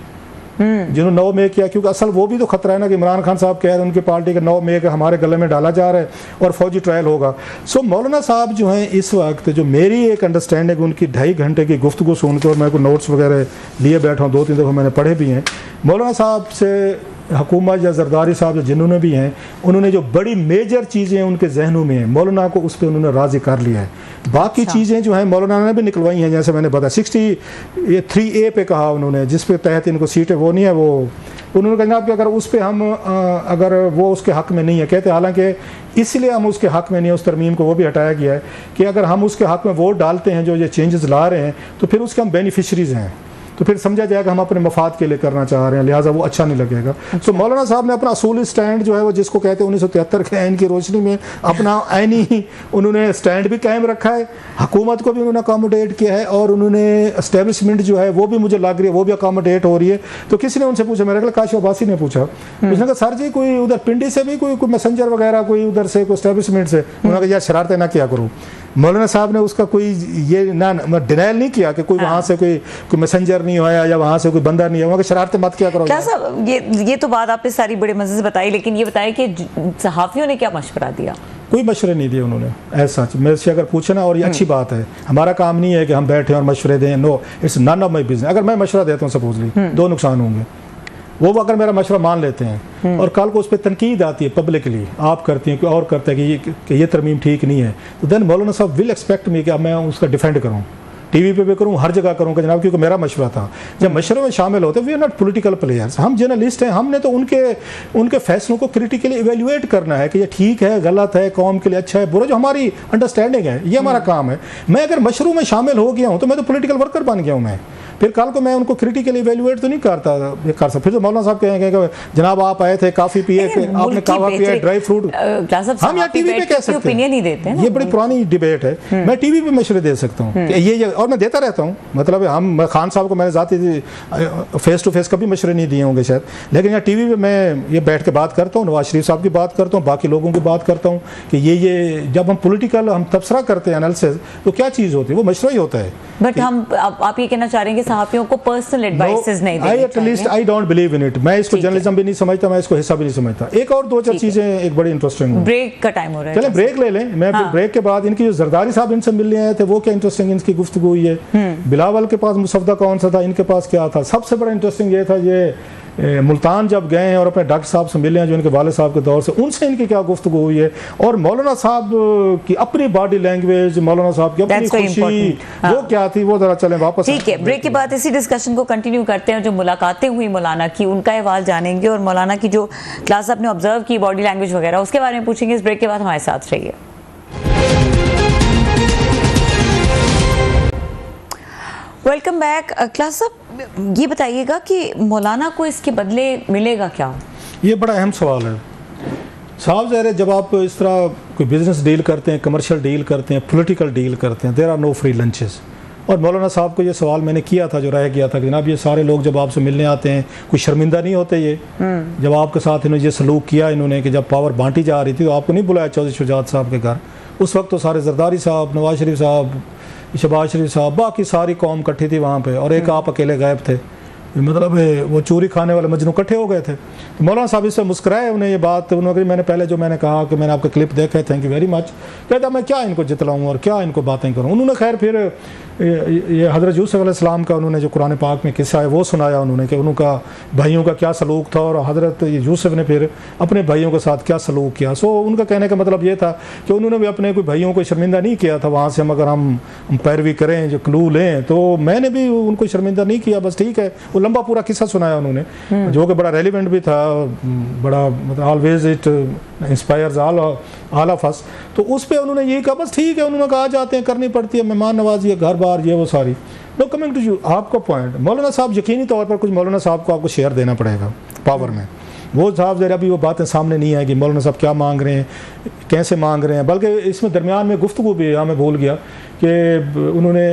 जिन्होंने 9 मई किया, क्योंकि असल वो भी तो खतरा है ना कि इमरान खान साहब कह रहे हैं उनकी पार्टी के 9 मई का हमारे गले में डाला जा रहा है और फौजी ट्रायल होगा। सो मौलाना साहब जो हैं इस वक्त, जो मेरी एक अंडरस्टैंडिंग उनकी 2.5 घंटे की गुफ्तगू सुनकर, और मैं को नोट्स वगैरह लिए बैठा हूँ, 2-3 दफ़ा मैंने पढ़े भी हैं, मौलाना साहब से हुकूमत या जरदारी साहब जो जिन्होंने भी हैं, उन्होंने जो बड़ी मेजर चीज़ें उनके जहनों में हैं, मौलाना को उस पर उन्होंने राज़ी कर लिया है। बाकी चीज़ें जो हैं मौलाना ने भी निकलवाई हैं, जैसे मैंने बताया 63A पे कहा उन्होंने, जिस पे तहत इनको सीटें वो नहीं है, वो उन्होंने कहा जनाब कि अगर उस पर हम अगर वो उसके हक़ में नहीं है, कहते हालांकि इसलिए हम उसके हक़ में नहीं है, उस तरमीम को वो भी हटाया गया है कि अगर हम उसके हक़ में वोट डालते हैं, जो ये चेंजेस ला रहे हैं, तो फिर उसके हम बेनिफिशरीज़ हैं, तो फिर समझा जाएगा हम अपने मफाद के लिए करना चाह रहे हैं, लिहाजा वो अच्छा नहीं लगेगा। तो मौलाना साहब ने अपना असूली स्टैंड जो है वो, जिसको कहते हैं 1973 के आइन की रोशनी में अपना आइनी उन्होंने स्टैंड भी कायम रखा है, हुकूमत को भी उन्होंने अकोमोडेट किया है, और उन्होंने एस्टेब्लिशमेंट जो है वो भी मुझे लग रही है वो भी अकोमोडेट हो रही है। तो किसी ने उनसे पूछा, मेरे ख्याल काशिफ अब्बासी ने पूछा, उसने कहा सर जी कोई उधर पिंडी से भी कोई मैसेंजर वगैरह कोई उधर से कोई एस्टेब्लिशमेंट से, उन्होंने कहा यार शरारतें ना किया करूँ। मौलाना साहब ने उसका कोई ये ना डिनाइल नहीं किया कि कोई वहाँ से कोई मैसेंजर नहीं आया या वहाँ से कोई बंदा नहीं आया, शरारतें मत किया करो। क्या साहब ये तो बात आपने सारी बड़े मजे से बताई, लेकिन ये बताया कि सहाफ़ियों ने क्या मशवरा दिया? कोई मशवरे नहीं दिए उन्होंने ऐसा। मेरे से अगर पूछे ना, और ये अच्छी बात है, हमारा काम नहीं है कि हम बैठे और मशवरे दें, no, it's none of my business. अगर मैं मशवरा देता हूँ सपोजली 2 नुकसान होंगे, वो अगर मेरा मशवरा मान लेते हैं और कल को उस पर तनकीद आती है पब्लिकली, आप करती हैं कोई और करता है कि ये तरमीम ठीक नहीं है, तो देन मौलाना साहब विल एक्सपेक्ट मी कि अब मैं उसका डिफेंड करूँ, टीवी पे भी करूँ, हर जगह करूँ कि जनाब क्योंकि मेरा मशवरा था। जब मशवरे में शामिल होते, we are not political players, हम जर्नलिस्ट हैं, हमने तो उनके फैसलों को क्रिटिकली इवेल्युएट करना है कि ये ठीक है, गलत है, कौम के लिए अच्छा है, बुरा, जो हमारी अंडरस्टैंडिंग है, ये हमारा काम है। मैं अगर मशवरों में शामिल हो गया हूँ तो मैं तो पॉलिटिकल वर्कर बन गया हूँ। मैं फिर कल को मैं उनको क्रिटिकली इवेल्युएट तो नहीं कर सकता। फिर तो मौलाना साहब कहेंगे कि जनाब आप आए थे, काफ़ी पिए, आपने कावा पिया, ड्राई फ्रूट, हम यहाँ टीवी पे कह सकते हैं, ये बड़ी पुरानी डिबेट है। मैं टीवी पे मशवरे दे सकता हूँ ये, और मैं देता रहता हूँ, मतलब हम खान साहब को मैंने ज़ाती फेस टू फेस कभी मशवरे नहीं दिए होंगे शायद, लेकिन यहाँ टीवी पे मैं ये बैठ के बात करता हूँ, नवाज शरीफ साहब की बात करता हूँ, बाकी लोगों की बात करता हूँ कि ये जब हम पॉलिटिकल हम तबसरा करते हैं एनालिसिस, तो क्या चीज़ होती है, वो मशवरा ही होता है बट हम आप ये कहना चाह रहे हैं कि सहाफ़ियों को पर्सनल एडवाइसेस नहीं देने चाहिए। I don't believe in it. मैं इसको जर्नलिज्म भी नहीं समझता, मैं इसको हिस्सा भी नहीं समझता। एक और दो चार चीजें एक बड़ी इंटरेस्टिंग है। ब्रेक का टाइम हो रहा है, चलें ब्रेक ले लें। मैं फिर ब्रेक के बाद इनकी जो जरदारी साहब इनसे मिलने आए थे वो क्या इंटरेस्टिंग इनकी गुफ्तगू हुई है। बिलावल के पास मुसफ्फदा कौन सा था, इनके पास क्या था। सबसे बड़ा इंटरेस्टिंग ये था ये मुल्तान जब गए हैं और अपने डॉक्टर साहब से मिले हैं जो इनके वाले साहब के दौर से, उनसे इनकी क्या गुफ्तगू हुई है। और मौलाना साहब की अपनी बॉडी लैंग्वेज, मौलाना साहब की अपनी खुशी वो क्या थी, वो जरा चलें वापस। ठीक है, ब्रेक के बाद इसी डिस्कशन को कंटिन्यू करते हैं। जो मुलाकातें हुई मौलाना की, उनका अहवाल जानेंगे और मौलाना की जो क्लास आपने ऑब्जर्व की, बॉडी लैंग्वेज वगैरह, उसके बारे में पूछेंगे। इस ब्रेक के बाद हमारे साथ रहिए। Welcome back. क्लास साहब, ये बताइएगा कि मौलाना को इसके बदले मिलेगा क्या? ये बड़ा अहम सवाल है साहब। ज़ाहिर है जब आप इस तरह कोई बिजनेस डील करते हैं, कमर्शियल डील करते हैं, पॉलिटिकल डील करते हैं, there are no free lunches. और मौलाना साहब को ये सवाल मैंने किया था जो रह गया था कि जनाब ये सारे लोग जब आपसे मिलने आते हैं कोई शर्मिंदा नहीं होते ये जब आपके साथ इन्होंने ये सलूक किया इन्होंने कि जब पावर बांटी जा रही थी तो आपको नहीं बुलाया चौधरी शुजात साहब के घर? उस वक्त तो सारे जरदारी साहब, नवाज शरीफ साहब, शहबाज शरीफ साहब, बाकी सारी कौम इकट्ठी थी वहाँ पे और एक आप अकेले गायब थे। मतलब वो चोरी खाने वाले मजनू इकट्ठे हो गए थे। तो मौलाना साहब इससे मुस्कुराए, उन्हें ये बात उन्होंने मैंने पहले जो मैंने कहा कि मैंने आपका क्लिप देखा है, थैंक यू वेरी मच। कहता मैं क्या इनको जितलाऊँ और क्या इनको बातें करूँ। उन्होंने खैर फिर ये हज़रत यूसुफ अलैहिस्सलाम का उन्होंने जो कुरान पाक में किस्सा है वो सुनाया उन्होंने कि उनका भाइयों का क्या सलूक था और हज़रत यूसुफ ने फिर अपने भाइयों के साथ क्या सलूक किया। सो उनका कहने का मतलब ये था कि उन्होंने भी अपने कोई भाइयों को शर्मिंदा नहीं किया था। वहाँ से हम अगर हम पैरवी करें, जो क्लू लें, तो मैंने भी उनको शर्मिंदा नहीं किया। बस ठीक है, वो लंबा पूरा किस्सा सुनाया उन्होंने जो कि बड़ा रेलिवेंट भी था, बड़ा मतलब always it inspires all of us. तो उस पर उन्होंने यही कहा बस ठीक है, उन्होंने कहा जाते हैं, करनी पड़ती है, मेहमान नवाजी है, घर बार ये वो सारी। नो कमिंग टू यू, आपका पॉइंट मौलाना साहब यकीनी तौर पर कुछ मौलाना साहब को आपको शेयर देना पड़ेगा पावर में। वो साहब ज़रा अभी वो बातें सामने नहीं आएगी मौलाना साहब क्या मांग रहे हैं, कैसे मांग रहे हैं। बल्कि इसमें दरमियान में गुफ्तगू भी है, मैं भूल गया कि उन्होंने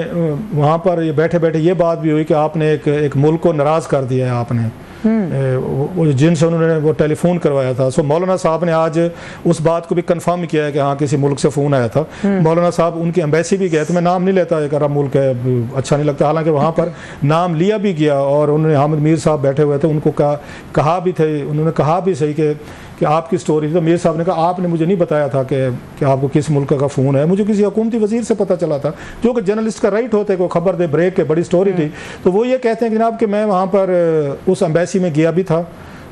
वहाँ पर ये बैठे बैठे ये बात भी हुई कि आपने एक मुल्क को नाराज़ कर दिया है आपने, वो जिनसे उन्होंने वो टेलीफोन करवाया था। सो मौलाना साहब ने आज उस बात को भी कंफर्म किया है कि हाँ किसी मुल्क से फ़ोन आया था। मौलाना साहब उनकी एम्बेसी भी गए थे, मैं नाम नहीं लेता, एक अरब मुल्क है, अच्छा नहीं लगता, हालांकि वहाँ पर नाम लिया भी गया और उन्होंने हामिद मीर साहब बैठे हुए थे, उनको कहा भी थे, उन्होंने कहा भी सही कि आपकी स्टोरी। तो मीर साहब ने कहा आपने मुझे नहीं बताया था कि आपको किस मुल्क का फ़ोन है, मुझे किसी हुकूमती वजीर से पता चला था, जो कि जर्नलिस्ट का राइट होता है, कोई खबर दे, ब्रेक के, बड़ी स्टोरी थी। तो वो ये कहते हैं कि जनाब कि मैं वहाँ पर उस एम्बेसी में गया भी था।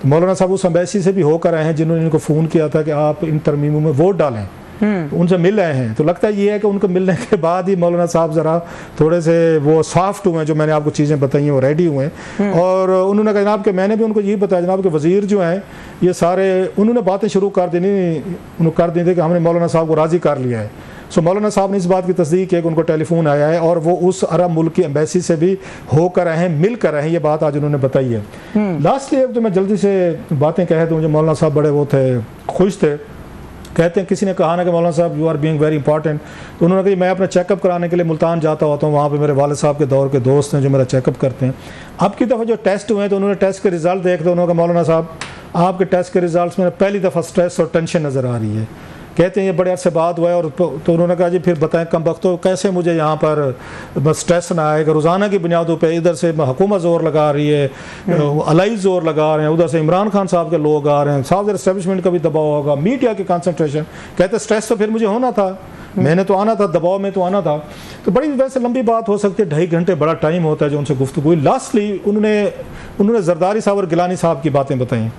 तो मौलाना साहब उस एम्बेसी से भी होकर आए हैं जिन्होंने इनको फ़ोन किया था कि आप इन तरमीमों में वोट डालें, तो उनसे मिल रहे हैं। तो लगता ये है कि उनको मिलने के बाद ही मौलाना साहब ज़रा थोड़े से वो सॉफ्ट हुए हैं, जो मैंने आपको चीज़ें बताई हैं वो रेडी हुए हैं। और उन्होंने कहा जनाब कि मैंने भी उनको यही बताया जनाब कि वज़ीर जो हैं ये सारे, उन्होंने बातें शुरू कर दी थी कि हमने मौलाना साहब को राज़ी कर लिया है। सो मौलाना साहब ने इस बात की तस्दीक है कि उनको टेलीफोन आया है और वो उस अरब मुल्क की एम्बेसी से भी होकर आए हैं, मिल कर आए हैं, ये बात आज उन्होंने बताई है। लास्टली तो मैं जल्दी से बातें कह दूँ, जो मौलाना साहब बड़े वो थे, खुश थे। कहते हैं किसी ने कहा ना कि मौलाना साहब you are being very important, तो उन्होंने कहा मैं अपना चेकअप कराने के लिए मुल्तान जाता होता हूँ, वहाँ पे मेरे वाले साहब के दौर के दोस्त हैं जो मेरा चेकअप करते हैं। अब की दफ़ा जो टेस्ट हुए हैं तो उन्होंने टेस्ट के रिज़ल्ट देख दो, उन्होंने कहा मौलाना साहब आपके टेस्ट के रिज़ल्ट में पहली दफ़ा स्ट्रेस और टेंशन नज़र आ रही है। कहते हैं ये बड़े अरसे बाद हुआ है। और तो उन्होंने कहा जी फिर बताएं कम वक्त तो कैसे मुझे यहाँ पर बस स्ट्रेस ना आएगा, रोज़ाना की बुनियादों पे इधर से हुकूमत जोर लगा रही है, अलाई जोर लगा रहे हैं, उधर से इमरान खान साहब के लोग आ रहे हैं, साहब एस्टेब्लिशमेंट का भी दबाव होगा, मीडिया की कंसंट्रेशन। कहते स्ट्रेस तो फिर मुझे होना था, मैंने तो आना था, दबाव में तो आना था। तो बड़ी वैसे लंबी बात हो सकती है, 2.5 घंटे बड़ा टाइम होता है जो उनसे गुफ्तगू हुई। लास्टली उन्होंने जरदारी साहब और गिलानी साहब की बातें बताई।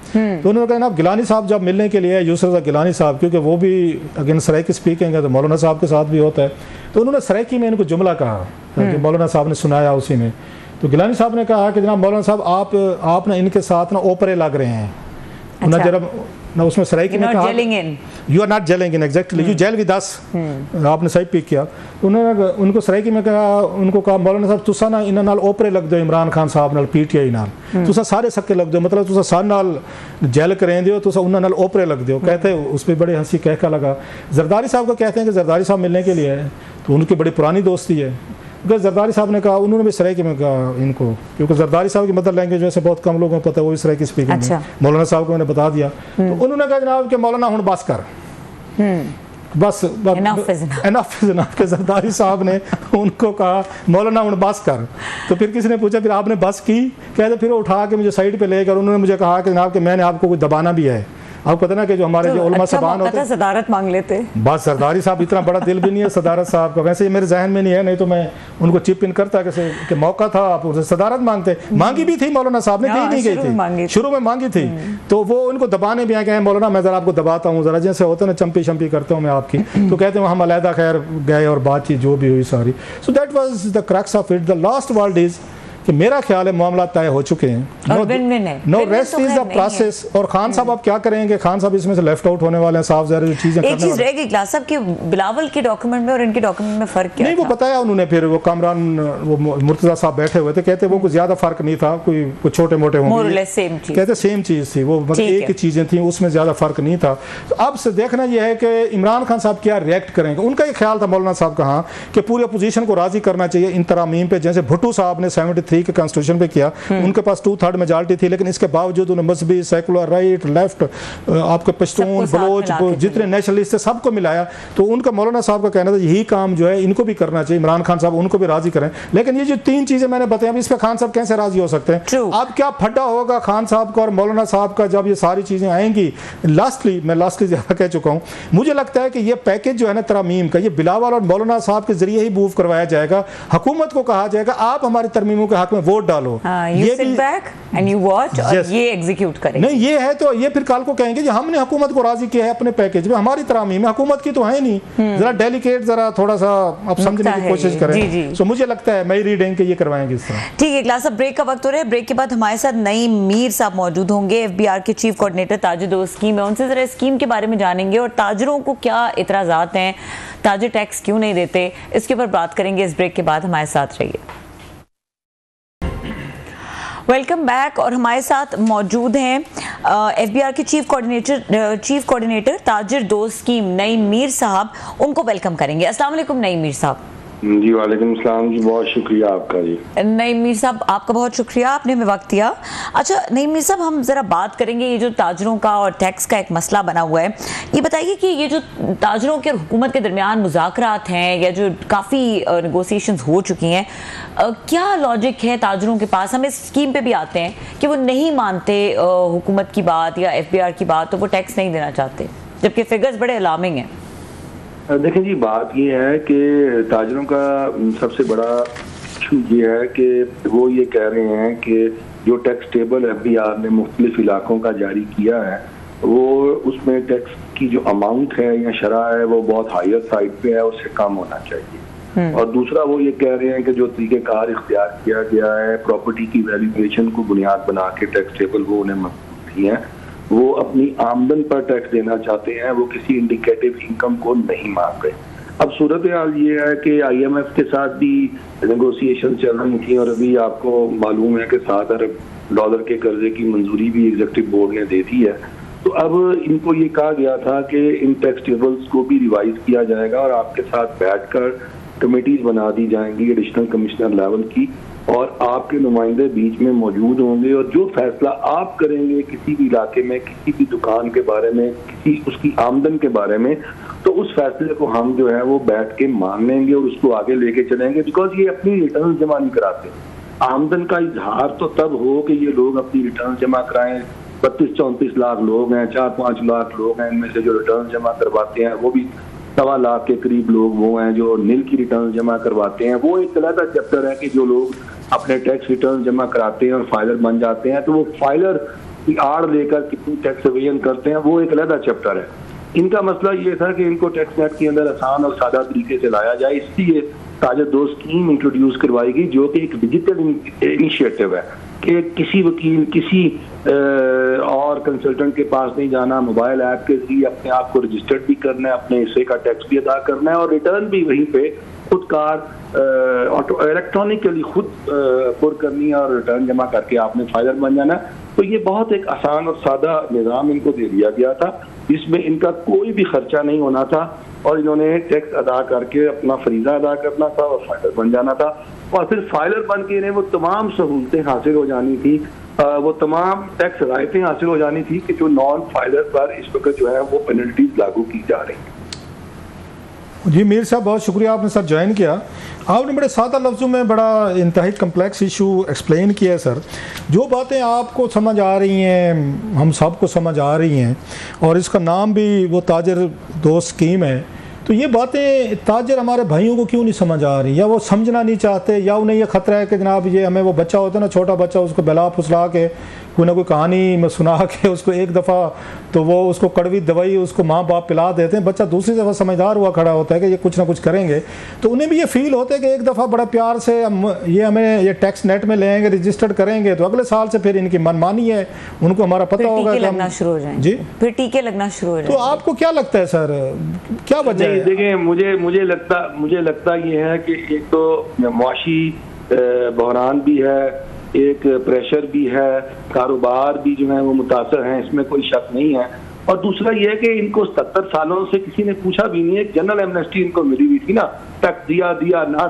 तो उन्होंने कहा ना गिलानी साहब जब मिलने के लिए यूसुफ गिलानी साहब, क्योंकि वो भी अगेन सराइकी स्पीकिंग है तो मौलाना साहब के साथ भी होता है, तो उन्होंने सराइकी में इनको जुमला कहा जो मौलाना साहब ने सुनाया उसी में। तो गिलानी साहब ने कहा कि जनाब मौलाना साहब आप ना इनके साथ ना ओपरे लग रहे हैं। अच्छा। जरा ना उसमें सराइकी में कहा you are not jelling in exactly you gel with us, आपने सही पिक किया। तो उन्होंने उनको सराइकी में कहा, उनको कहा मौलाना साहब तुसा ना इन नाल ओपरे लग दो इमरान खान साहब नाल PTI नाल, तुसा सारे सक्के लग दो, मतलब तुसा सारे नाल जेल करें दियो, तुसा उन्होंने नाल ओपरे लग दो। कहते उस पर बड़े हंसी कहका लगा। जरदारी साहब को कहते हैं कि जरदारी साहब मिलने के लिए तो उनकी बड़ी पुरानी दोस्ती है। क्योंकि जरदारी साहब ने कहा, उन्होंने भी सराइकी में कहा इनको, क्योंकि जरदारी साहब की मदर लैंग्वेज वैसे बहुत कम लोगों को पता है, वो भी सराइकी स्पीकिंग है। मौलाना साहब को मैंने बता दिया। तो उन्होंने कहा जनाब कि मौलाना हुण बस कर, बस इनफ इज इनफ के जरदारी साहब ने उनको कहा मौलाना उन बस कर। तो फिर किसी ने पूछा फिर आपने बस की? कहते फिर उठा के मुझे साइड पे लेकर उन्होंने मुझे कहा कि जनाब कि मैंने आपको कोई दबाना भी है। आपको पता ना कि जो हमारे जो उलमा साहबान होते हैं सदारत मांग लेते। बस सरदारी साहब इतना बड़ा दिल भी नहीं है सदारत साहब का, वैसे ही मेरे जहन में नहीं है, नहीं तो मैं उनको चिप इन करता कि मौका था आप उनसे सदारत मांगते। मांगी भी थी मौलाना साहब ने, कहीं नहीं गई थी, शुरू में मांगी थी। तो वो उनको दबाने भी आ गए, मौलाना मैं जरा आपको दबाता हूँ, जरा जैसे होता है ना चंपी शंपी करता हूँ मैं आपकी। तो कहते हैं हम अलहदा खैर गए और बातचीत जो भी हुई सारी। So that was the crux of it. The last word is कि मेरा ख्याल है मामला तय हो चुके हैं, no rest is the process. और खान साहब आप क्या करेंगे? खान साहब इसमें से लेफ्ट आउट होने वाले हैं साफ ज़ाहिर चीजें। एक चीज रह गई क्लास साहब कि बिलावल के डॉक्यूमेंट में और इनके डॉक्यूमेंट में फर्क क्या नहीं था? वो बताया उन्होंने, फिर वो कामरान वो मुर्तजा साहब बैठे हुए थे, कहते वो कुछ ज्यादा फर्क नहीं था, कोई छोटे मोटे होंगे, कहते सेम चीज थी वो, मतलब एक ही चीजें थी, उसमें ज्यादा फर्क नहीं था। तो अब से देखना यह है कि इमरान खान साहब क्या रिएक्ट करेंगे। उनका ये ख्याल था मौलाना साहब का हाँ कि पूरी अपोजिशन को राजी करना चाहिए इन तरामीम पे, जैसे भुट्टो साहब ने 73 के कॉन्स्टिट्यूशन पे, उनके पास 2/3 मेजॉरिटी थी, लेकिन इसके बावजूद उन्होंने मजहबी सेकुलर राइट लेफ्ट आपके पश्तून बलोच जितने नेशनलिस्ट थे सबको मिलाया। तो उनका मौलाना साहब का कहना था यही काम जो है इनको भी करना चाहिए, इमरान खान साहब उनको भी राजी करें। लेकिन ये जो 3 चीजें मैंने बताई, अब इस पर खान साहब कैसे राजी हो सकते हैं? अब क्या फड्डा होगा खान साहब का और मौलाना साहब का जब ये सारी चीजें आएंगी? मैं लास्टली ज्यादा कह चुका हूँ, मुझे लगता है कि ये पैकेज जो है ना तरामीम का, ये बिलावल और मौलाना साहब के जरिए ही मूव करवाया जाएगा। हुकूमत को कहा जाएगा आप हमारी तरमीमों के हक में वोट डालो, ये sit back and you watch और ये एग्जीक्यूट करेंगे। नहीं ये है तो ये फिर कल को कहेंगे कि हमने हुकूमत को राजी किया है अपने पैकेज में, हमारी तरामीम में हुकूमत की तो है नहीं। जरा डेलिकेट, जरा थोड़ा सा आप समझने की कोशिश करें। सो मुझे लगता है मेरी रीडिंग के ये करवाएंगे इस तरह। ठीक है क्लास, अब ब्रेक का वक्त हो रहा है। ब्रेक के बाद हमारे साथ नईम मीर साहब मौजूद होंगे, FBR के चीफ कोऑर्डिनेटर ताजिर दोस्त स्कीम है। उनसे जरा स्कीम के बारे में जानेंगे और ताजरों को क्या इतराजात हैं, ताजिर टैक्स क्यों नहीं देते, इसके ऊपर बात करेंगे। इस ब्रेक के बाद हमारे साथ रहिए। Welcome back. और हमारे साथ मौजूद हैं FBR के चीफ कोऑर्डिनेटर ताजिर दोस्त स्कीम नईम मीर साहब, उनको वेलकम करेंगे। अस्सलाम वालेकुम नईम मीर साहब। जी वालेकुम सलाम जी, बहुत शुक्रिया आपका जी। नईम मीर साहब आपका बहुत शुक्रिया, आपने हमें वक्त दिया। अच्छा नईम मीर साहब, हम ज़रा बात करेंगे ये जो ताजरों का और टैक्स का एक मसला बना हुआ है। ये बताइए कि ये जो ताजरों के और हुकूमत के दरमियान मुज़ाकरात हैं या जो काफ़ी नेगोशिएशंस हो चुकी हैं, क्या लॉजिक है ताजरों के पास? हम इस स्कीम पे भी आते हैं कि वो नहीं मानते हुकूमत की बात या FBR की बात, तो वो टैक्स नहीं देना चाहते, जबकि फिगर्स बड़े अलार्मिंग हैं। देखें जी, बात ये है कि ताजरों का सबसे बड़ा इशू ये है कि वो ये कह रहे हैं कि जो टैक्स टेबल FBR ने मुख्तलिफ इलाकों का जारी किया है, वो उसमें टैक्स की जो अमाउंट है या शरह है वो बहुत हायर साइड पे है, उससे कम होना चाहिए। और दूसरा वो ये कह रहे हैं कि जो तरीक़ेकार इख्तियार किया गया है प्रॉपर्टी की वैल्यूएशन को बुनियाद बना के टैक्स टेबल वो उन्हें मंजूर है, वो अपनी आमदन पर टैक्स देना चाहते हैं, वो किसी इंडिकेटिव इनकम को नहीं मान रहे। अब सूरत हाल ये है कि IMF के साथ भी नेगोशिएशन चल रही थी और अभी आपको मालूम है कि $7 अरब के कर्जे की मंजूरी भी एग्जीक्यूटिव बोर्ड ने दे दी है। तो अब इनको ये कहा गया था कि इन टैक्स टेबल्स को भी रिवाइज किया जाएगा और आपके साथ बैठकर कमेटीज बना दी जाएंगी एडिशनल कमिश्नर लेवल की, और आपके नुमाइंदे बीच में मौजूद होंगे, और जो फैसला आप करेंगे किसी भी इलाके में किसी भी दुकान के बारे में, किसी उसकी आमदन के बारे में, तो उस फैसले को हम जो है वो बैठ के मान लेंगे और उसको आगे लेके चलेंगे। बिकॉज ये अपनी रिटर्न जमा नहीं कराते। आमदन का इजहार तो तब हो कि ये लोग अपनी रिटर्न जमा कराएं। 32-34 लाख लोग हैं, 4-5 लाख लोग हैं, इनमें से जो रिटर्न जमा करवाते हैं वो भी 1.25 लाख के करीब लोग वो हैं जो नील की रिटर्न जमा करवाते हैं। वो एक अलग चैप्टर है कि जो लोग अपने टैक्स रिटर्न जमा कराते हैं और फाइलर बन जाते हैं, तो वो फाइलर की आड़ लेकर कितनी टैक्स एवेजन करते हैं, वो एक अलग चैप्टर है। इनका मसला ये था कि इनको टैक्स नेट के अंदर आसान और सादा तरीके से लाया जाए, इसलिए ताजिर दोस्त स्कीम इंट्रोड्यूस करवाई गई, जो कि एक डिजिटल इनिशिएटिव है कि किसी वकील किसी और कंसल्टेंट के पास नहीं जाना, मोबाइल ऐप के जरिए अपने आप को रजिस्टर्ड भी करना है, अपने हिस्से का टैक्स भी अदा करना है और रिटर्न भी वहीं पे खुदकार इलेक्ट्रॉनिकली खुद पुर करनी है और रिटर्न जमा करके आपने फाइलर बन जाना। तो ये बहुत एक आसान और सादा निज़ाम इनको दे दिया गया था, जिसमें इनका कोई भी खर्चा नहीं होना था और इन्होंने टैक्स अदा करके अपना फरीजा अदा करना था और फाइलर बन जाना था। और फिर फाइलर बन के इन्हें वो तमाम सहूलतें हासिल हो जानी थी, वो तमाम टैक्स रायतें हासिल हो जानी थी कि जो नॉन फाइलर पर इस वक्त जो है वो पेनल्टीज लागू की जा रही हैं। जी मीर साहब, बहुत शुक्रिया आपने सर ज्वाइन किया। आपने बड़े सादा लफ्ज़ों में बड़ा इंतहाई कम्प्लेक्स इशू एक्सप्लेन किया है सर। जो बातें आपको समझ आ रही हैं, हम सबको समझ आ रही हैं, और इसका नाम भी वो ताजर दोस्त स्कीम है, तो ये बातें ताजर हमारे भाइयों को क्यों नहीं समझ आ रही, या वो समझना नहीं चाहते, या उन्हें ये ख़तरा है कि जनाब ये हमें, वो बच्चा होता है ना, छोटा बच्चा, उसको बहला फुसला के कोई ना कोई कहानी में सुना के उसको एक दफ़ा तो वो उसको कड़वी दवाई उसको माँ बाप पिला देते हैं, बच्चा दूसरी दफ़ा समझदार हुआ खड़ा होता है कि ये कुछ ना कुछ करेंगे, तो उन्हें भी ये फील होता है कि एक दफ़ा बड़ा प्यार से हमें ये टैक्स नेट में लेंगे, रजिस्टर्ड करेंगे, तो अगले साल से फिर इनकी मनमानी है, उनको हमारा पता होगा कि लगना शुरू हो जाएंगे, जी फिर टीके लगना शुरू हो जाएंगे। तो आपको क्या लगता है सर, क्या वजह है? देखिए, मुझे लगता ये है कि एक तो मुआशी बहरान भी है, एक प्रेशर भी है, कारोबार भी जो है वो मुतासर हैं, इसमें कोई शक नहीं है। और दूसरा ये है कि इनको 70 सालों से किसी ने पूछा भी नहीं है। जनरल एमनेस्टी इनको मिली हुई थी ना, टैक्स दिया ना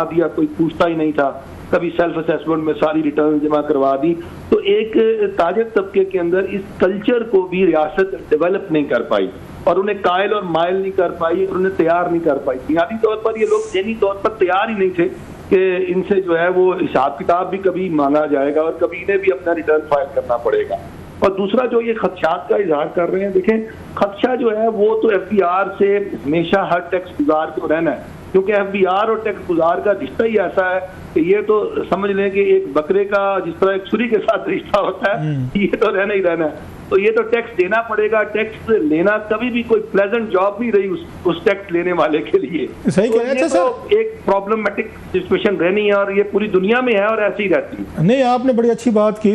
दिया कोई पूछता ही नहीं था, कभी सेल्फ असेसमेंट में सारी रिटर्न जमा करवा दी। तो एक ताजर तबके के अंदर इस कल्चर को भी रियासत डेवलप नहीं कर पाई, और उन्हें कायल और मायल नहीं कर पाई, और उन्हें तैयार नहीं कर पाई। बुनियादी तौर पर ये लोग ज़हनी तौर पर तैयार ही नहीं थे कि इनसे जो है वो हिसाब किताब भी कभी मांगा जाएगा और कभी इन्हें भी अपना रिटर्न फाइल करना पड़ेगा। और दूसरा जो ये खदशात का इजहार कर रहे हैं, देखें खदशा जो है वो तो FBI से हमेशा हर टैक्स गुजार को रहना है, क्योंकि FBI और टैक्स गुजार का रिश्ता ही ऐसा है कि ये तो समझ लें कि एक बकरे का जिस तरह एक छुरी के साथ रिश्ता होता है, ये तो रहना ही रहना है। तो ये तो टैक्स देना पड़ेगा। टैक्स लेना कभी भी कोई प्लेजेंट जॉब नहीं रही उस टैक्स लेने वाले के लिए। सही कह रहे हैं सर, तो एक प्रॉब्लमिक सिचुएशन रहनी है, और ये पूरी दुनिया में है और ऐसी ही रहती है। नहीं, आपने बड़ी अच्छी बात की।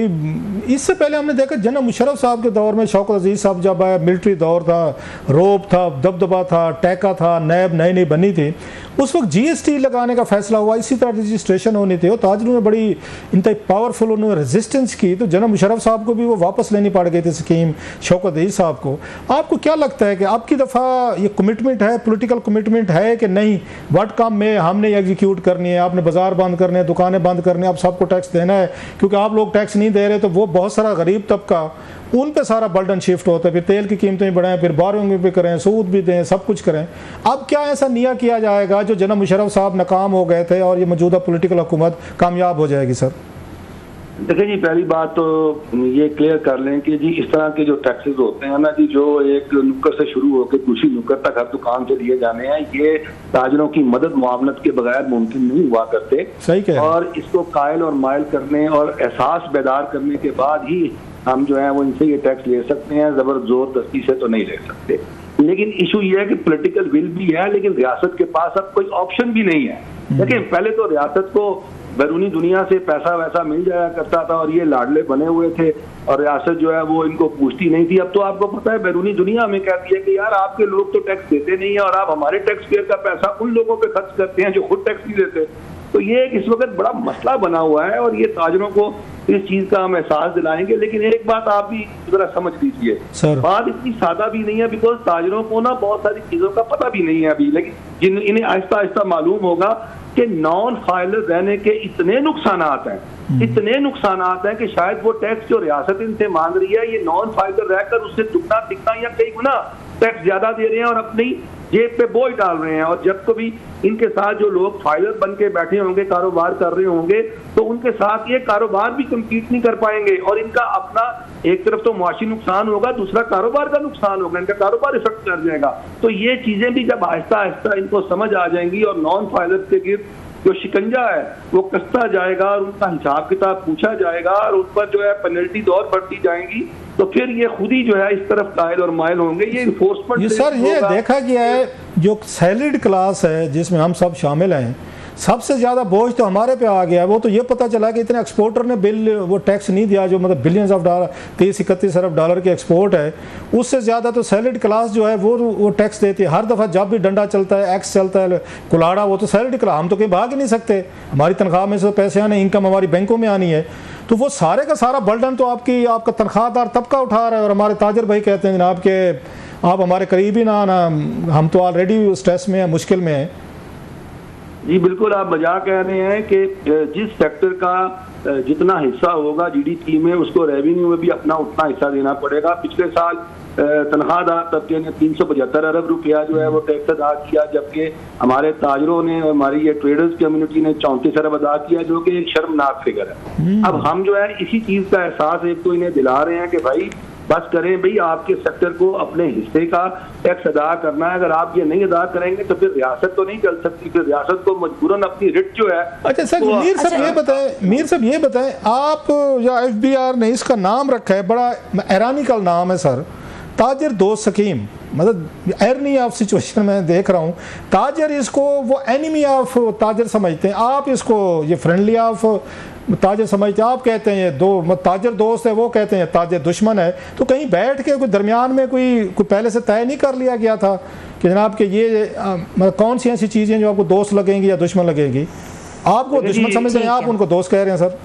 इससे पहले हमने देखा जनरल मुशर्रफ साहब के दौर में, शौकत अजीज साहब जब आया, मिलिट्री दौर था, रोब था, दबदबा था, टैका था, नैब नई बनी थी, उस वक्त GST लगाने का फैसला हुआ, इसी तरह रजिस्ट्रेशन होनी थी, और ताजरों ने बड़ी इंतहाई पावरफुल उन्होंने रेजिस्टेंस की, तो जनरल मुशर्रफ साहब को भी वो वापस लेनी पड़ गई थी स्कीम, शौकत अजीज साहब को। आपको क्या लगता है कि आपकी दफ़ा ये कमिटमेंट है, पॉलिटिकल कमिटमेंट है कि नहीं, व्हाट कम में हमने एग्जीक्यूट करनी है, आपने बाजार बंद करने हैं, दुकानें बंद करनी है, आप सबको टैक्स देना है, क्योंकि आप लोग टैक्स नहीं दे रहे तो वो बहुत सारा गरीब तबका, उन पे सारा बर्डन शिफ्ट होता है, फिर तेल की कीमतें भी बढ़ाएं, फिर बोरिंग भी करें, सूद भी दें, सब कुछ करें। अब क्या ऐसा निया किया जाएगा जो जनरल मुशर्रफ साहब नाकाम हो गए थे और ये मौजूदा पॉलिटिकल हुकूमत कामयाब हो जाएगी? सर देखिए जी, पहली बात तो ये क्लियर कर लें कि जी इस तरह के जो टैक्सेस होते हैं ना जी, जो एक नुक्कड़ से शुरू होकर दूसरी नुक्कड़ तक हर दुकान से लिए जाने हैं, ये ताजरों की मदद मुआवनत के बगैर मुमकिन नहीं हुआ करते। सही कह। और इसको कायल और मायल करने और एहसास बेदार करने के बाद ही हम जो है वो इनसे ये टैक्स ले सकते हैं, जबरदस्ती से तो नहीं ले सकते। लेकिन इशू ये है कि पॉलिटिकल विल भी है, लेकिन रियासत के पास अब कोई ऑप्शन भी नहीं है। देखिए, पहले तो रियासत को बैरूनी दुनिया से पैसा वैसा मिल जाया करता था और ये लाडले बने हुए थे, और रियासत जो है वो इनको पूछती नहीं थी। अब तो आपको पता है बैरूनी दुनिया हमें कहती है कि यार आपके लोग तो टैक्स देते नहीं है, और आप हमारे टैक्स पेयर का पैसा उन लोगों पे खर्च करते हैं जो खुद टैक्स नहीं देते। तो ये इस वक्त बड़ा मसला बना हुआ है, और ये ताजरों को इस चीज का हम एहसास दिलाएंगे। लेकिन एक बात आप भी जरा समझ लीजिए, बात इतनी सादा भी नहीं है, बिकॉज ताजरों को ना बहुत सारी चीजों का पता भी नहीं है अभी, लेकिन इन्हें आहिस्ता आहिस्ता मालूम होगा कि नॉन फाइलर रहने के इतने नुकसानात हैं कि शायद वो टैक्स जो रियासत इनसे मांग रही है, ये नॉन फाइलर रहकर उससे दुगना तिगना या कई गुना टैक्स ज्यादा दे रहे हैं और अपनी जेब पे बोझ डाल रहे हैं। और जब कभी इनके साथ जो लोग फाइलर बन के बैठे होंगे, कारोबार कर रहे होंगे, तो उनके साथ ये कारोबार भी कम्पीट नहीं कर पाएंगे, और इनका अपना एक तरफ तो मुआशी नुकसान होगा, दूसरा कारोबार का नुकसान होगा, इनका कारोबार इफेक्ट कर जाएगा। तो ये चीजें भी जब आहिस्ता आहिस्ता इनको समझ आ जाएंगी और नॉन फाइलर के गिर्द जो शिकंजा है वो कसता जाएगा और उनका हिसाब किताब पूछा जाएगा और उन पर जो है पेनल्टीज और बढ़ती जाएंगी, तो फिर ये खुद ही जो है इस तरफ कायल और मायल होंगे। ये इन्फोर्समेंट सर ये देखा गया है, जो सैलरीड क्लास है जिसमें हम सब शामिल हैं, सबसे ज़्यादा बोझ तो हमारे पे आ गया। वो तो ये पता चला कि इतने एक्सपोर्टर ने बिल वो टैक्स नहीं दिया, जो मतलब billions of dollar, 30-31 Arab dollar की एक्सपोर्ट है, उससे ज़्यादा तो सैलरीड क्लास जो है वो टैक्स देती है। हर दफ़ा जब भी डंडा चलता है, एक्स चलता है, कुलाड़ा, वो तो सैलरीड क्लास, हम तो कहीं भाग ही नहीं सकते, हमारी तनख्वाह में से पैसे आने, इनकम हमारी बैंकों में आनी है, तो वो सारे का सारा बर्डन तो आपका तनख्वाहदार तबका उठा रहा है। और हमारे ताजर भाई कहते हैं जनाब के आप हमारे करीब ही ना आना, हम तो ऑलरेडी स्ट्रेस में हैं, मुश्किल में हैं। जी बिल्कुल, आप मजाक कह रहे हैं कि जिस सेक्टर का जितना हिस्सा होगा जीडीपी में, उसको रेवेन्यू में भी अपना उतना हिस्सा देना पड़ेगा। पिछले साल तनख्वाहदार तबके ने 375 अरब रुपया जो है वो टैक्स अदा किया, जबकि हमारे ताजरों ने, हमारी ये ट्रेडर्स कम्युनिटी ने 34 अरब अदा किया, जो कि एक शर्मनाक फिगर है। अब हम जो है इसी चीज का एहसास एक तो इन्हें दिला रहे हैं कि भाई बस करें भाई, आपके सेक्टर को अपने हिस्से का टैक्स अदा करना है। अगर आप ये नहीं अदा करेंगे तो फिर रियासत तो नहीं चल सकती, फिर रियासत को मजबूरन अपनी रिट जो है। अच्छा सर, मीर साहब ये बताएं आप, या FBR ने इसका नाम रखा है, बड़ा हैरानिकल नाम है सर, ताजर दोस्त स्कीम। मतलब एरनी ऑफ सिचुएशन में देख रहा हूँ, ताजर इसको वो एनिमी ऑफ ताजर समझते हैं, आप इसको ये फ्रेंडली ऑफ ताजर समझते हैं। आप कहते हैं ये दो ताजर दोस्त है, वो कहते हैं ताजर दुश्मन है। तो कहीं बैठ के कोई दरमियान में कोई पहले से तय नहीं कर लिया गया था कि जनाब कि ये मतलब कौन सी ऐसी चीज़ें जो आपको दोस्त लगेंगी या दुश्मन लगेंगी? आपको दुश्मन समझते हैं, आप उनको दोस्त कह रहे हैं सर?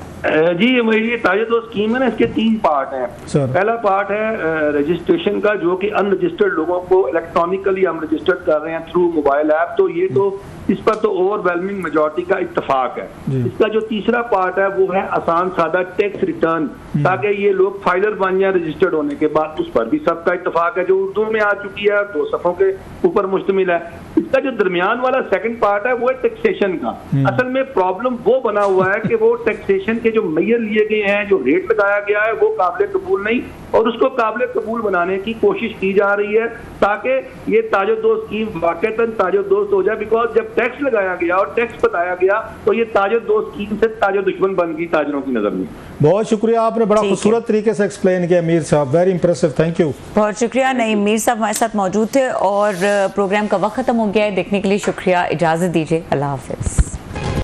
जी ये ताजर दोस्त स्कीम है ना, इसके 3 पार्ट हैं। पहला पार्ट है रजिस्ट्रेशन का, जो कि अनरजिस्टर्ड लोगों को इलेक्ट्रॉनिकली हम रजिस्टर्ड कर रहे हैं थ्रू मोबाइल ऐप। तो ये तो इस पर तो ओवरवेलमिंग मेजॉरिटी का इत्तेफाक है। इसका जो तीसरा पार्ट है वो है आसान सादा टैक्स रिटर्न, ताकि ये लोग फाइलर बन जाए रजिस्टर्ड होने के बाद। उस पर भी सबका इत्तेफाक है, जो उर्दू में आ चुकी है, 2 सफ़ों के ऊपर मुश्तमिल है। इसका जो दरमियान वाला सेकंड पार्ट है वो है टैक्सेशन का। असल में प्रॉब्लम वो बना हुआ है कि वो टैक्सेशन के जो मेजर लिए गए हैं, जो रेट लगाया गया है, वो काबिल कबूल नहीं, और उसको काबिल कबूल बनाने की कोशिश की जा रही है ताकि ये ताजर दोस्त स्कीम वाकईतन ताजर दोस्त हो जाए। बिकॉज जब टैक्स लगाया गया और टैक्स बताया गया तो ये ताजर दोस्त स्कीम से ताजर दुश्मन बन गई ताजरों की नजर में। बहुत शुक्रिया, आपने बड़ा खूबसूरत तरीके से एक्सप्लेन किया मीर साहब, वेरी इंप्रेसिव, थैंक यू। बहुत शुक्रिया। नहीं, मीर साहब हमारे साथ मौजूद थे और प्रोग्राम का वक्त खत्म हो गया है। देखने के लिए शुक्रिया, इजाजत दीजिए, अल्लाह हाफिज।